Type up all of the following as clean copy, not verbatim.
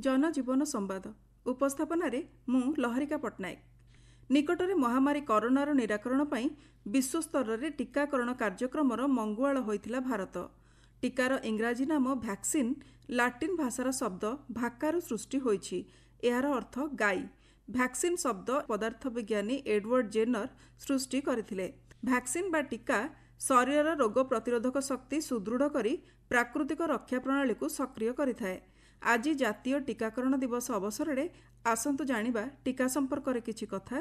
जनजीवन संवाद उपस्थापन मु लहरिका पट्टनायक। निकटरे महामारी करोनार निराकरण पर विश्वस्तर में टीकाकरण कार्यक्रम मंगुआल होइथिला भारत। टीकार इंग्राजी नाम भैक्सीन लाटिन भाषार शब्द भाकारु सृष्टि होइछि। एहार अर्थ गाई। भैक्सीन शब्द पदार्थ विज्ञानी एडवर्ड जेनर सृष्टि करथिले। भैक्सीन बा टीका शरीर रोग प्रतिरोधक शक्ति सुदृढ़ करी प्राकृतिक रक्षा प्रणाली को सक्रिय करिथाए। आज जातीय टीकाकरण दिवस अवसर में आसंतु जानिबा टीका संपर्क में किछि कथा।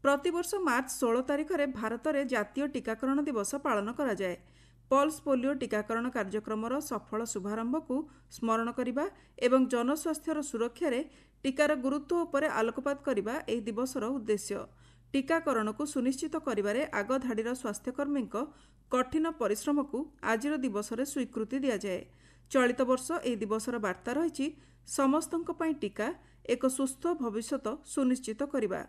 प्रतिवर्ष मार्च 16 तारिख में भारत में जातीय टीकाकरण दिवस पालन करा जाए। पल्स पोलियो टीकाकरण कार्यक्रम सफल शुभारंभ को स्मरण करने एवं जनस्वास्थ्यर सुरक्षा रे टीकार गुरुत्व उपर आलोकपात करने एही दिवसर उद्देश्य। टीकाकरण को सुनिश्चित करिबारे आग धाड़ीर स्वास्थ्यकर्मी कठिन परिश्रम को आजिर दिवस में स्वीकृति दि जाए। चलित वर्ष एही दिवसर वार्ता रही समस्तंक पई टीका एक सुस्थ भविष्यत सुनिश्चित करिबा।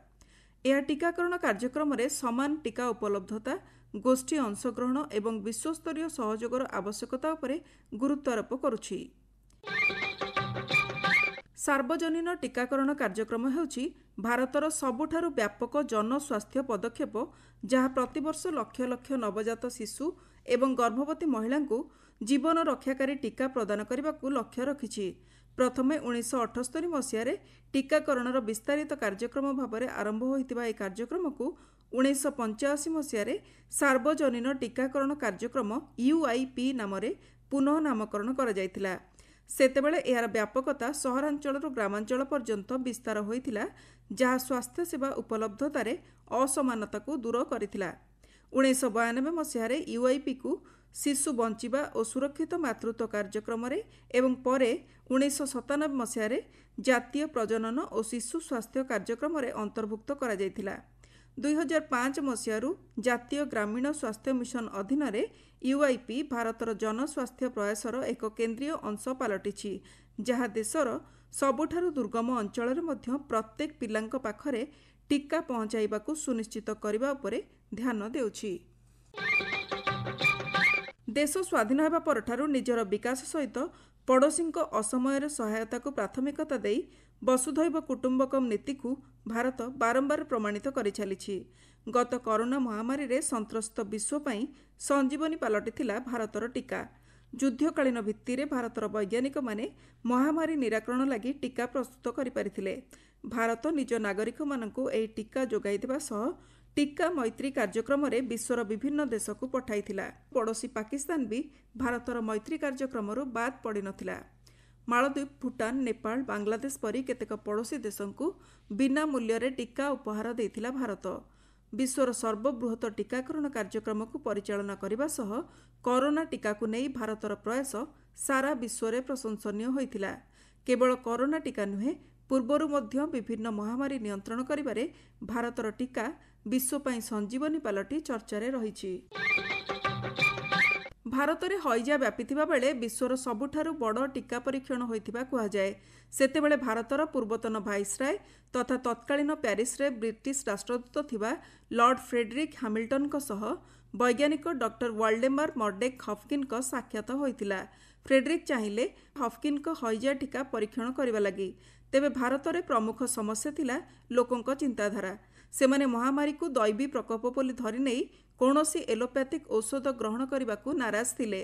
यह टीकाकरण कार्यक्रम में समान टीका उपलब्धता, गोष्ठी अंशग्रहण एवं विश्वस्तरीय सहयोगर आवश्यकता उपरे गुरुत्व आरोप करुछि। सार्वजनीन टीकाकरण कार्यक्रम हेउछि भारतर सबुठारु व्यापक जनस्वास्थ्य पदक्षेप, जहाँ प्रतिवर्ष लक्ष लक्ष नवजात शिशु एवं गर्भवती महिला को जीवन रक्षाकारी टीका प्रदान करने को लक्ष्य रखिछि। प्रथमे 1978 मसीह टीकाकरणर विस्तारित कार्यक्रम भाव में आरंभ होइतिबा ए कार्यक्रम को 1985 मसीह सार्वजनीन टीकाकरण कार्यक्रम UIP नाम पुनः नामकरण करा जायतिला। सेतेबेले एहार व्यापकता सहरांचल ग्रामांचल पर्यंत विस्तार होइतिला, जहाँ स्वास्थ्य सेवा उपलब्धतार असमानता को दूर करथिला। 1992 मसीह UIP को शिशु बंचिबा और सुरक्षित मातृत्व कार्यक्रम एवं परे 1997 मसीह जातीय प्रजनन और शिशु स्वास्थ्य कार्यक्रम अंतर्भुक्त करा जायतिला। 2005 मसीह जातीय ग्रामीण स्वास्थ्य मिशन अधीन UIP भारतर जनस्वास्थ्य प्रयासर एक केंद्रीय अंश पलटिछि, जहाँ देशर सबुठारु दुर्गम अंचल में प्रत्येक पिलांक पाखरे टीका पहुंचाइबा को सुनिश्चित करने उपरे ध्यान देउछि। देश स्वाधीन होगा परठारु निजर विकास सहित पड़ोशी असमयर सहायता को प्राथमिकता दे वसुधैव कुटुंबकम नीति को भारत बारंबार प्रमाणित करि चलिछि। गत कोरोना महामारी रे संत्रस्त विश्व पई संजीवनी पलटिथिला भारतर टीका। युद्धकालीन भित्ति रे भारतर वैज्ञानिक माने महामारी निराकरण लगी टीका प्रस्तुत करि परिथिले। भारत निज नागरिक मानकु एही टीका जोगाई देबा सह टीका मैत्री कार्यक्रम रे विश्वर विभिन्न देश को पठाइथिला। पड़ोशी पाकिस्तान भी भारतर मैत्री कार्यक्रम बाद पड़ी नथिला। मालदीप, भूटान, नेपाल, बांग्लादेश परी केतेक पड़ोशी देशों को बिना मूल्य रे टीका उपहार देथिला भारत। विश्वर सर्वबृहत टीकाकरण कार्यक्रम को परिचालना करने सह कोरोना टीका को नहीं भारतर प्रयास सारा विश्व रे प्रशंसनीय होइथिला। केवल कोरोना टीका नुहे, पूर्वरु मध्य विभिन्न महामारी नियंत्रण करिबारे भारतर टीका विश्व पई संजीवनी पलटि चर्चारे रहिछि। भारत में हईजा व्यापिथिबा बेले विश्वर सबुठारु बड़ टीका परीक्षण होइथिबा कुहा जाए। सेतेबेले भारतर पूर्वतन भाइसराय तथा तत्कालीन प्यारिस रे ब्रिटिश राष्ट्रदूत थिबा लॉर्ड फ्रेडरिक हैमिल्टन सह वैज्ञानिक डॉक्टर वाल्डेमार मर्डेक हफकिन साक्षात होइथिला। फ्रेडरिक चाहिए हफकिन हईजा टीका परीक्षण करने लगी। तेबे भारत में प्रमुख समस्या थिला लोकों चिंताधारा। सेमाने महामारी को दैवी प्रकोप बोली धरी नहीं कौनसी एलोपैथिक औषध ग्रहण करने को नाराज थिले।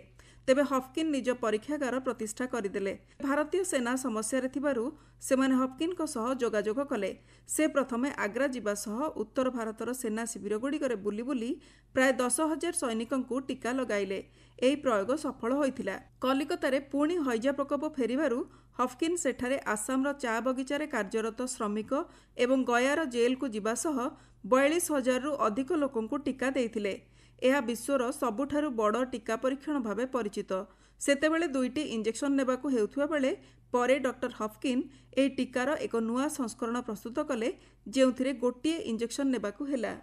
तेबे हफकिन निज परीक्षागार प्रतिष्ठा करदेले। भारतीय सेना समस्या थिबारु सेमाने हफकिन सह जोगाजोग कले। से प्रथमे आग्रा जिबा सह उत्तर भारतर सेना शिविर गुड़िकरे बुली बुली प्राय 10,000 सैनिकों को टीका लगाइले। एही प्रयोग सफल होइथिला। कलिकतारे पुणी हईजा प्रकोप फेरिबारु हफकिन सेठारे आसामर चा बगीचारे कार्यरत श्रमिक एवं गयार जेल को जिबा सह 42,000 रु अधिक लोकों को टीका देइथिले। यह विश्वर सबुठारु बड़ टीका परीक्षण भावे परिचित। सेतेबेले 2टी इंजेक्शन नेबाकू हेउथुवा बेले परे डॉक्टर हफकिन एही टीकार एक नुआ संस्करण प्रस्तुत कले, जेउथिरे गोटिए इंजेक्शन नेबाकू हेला।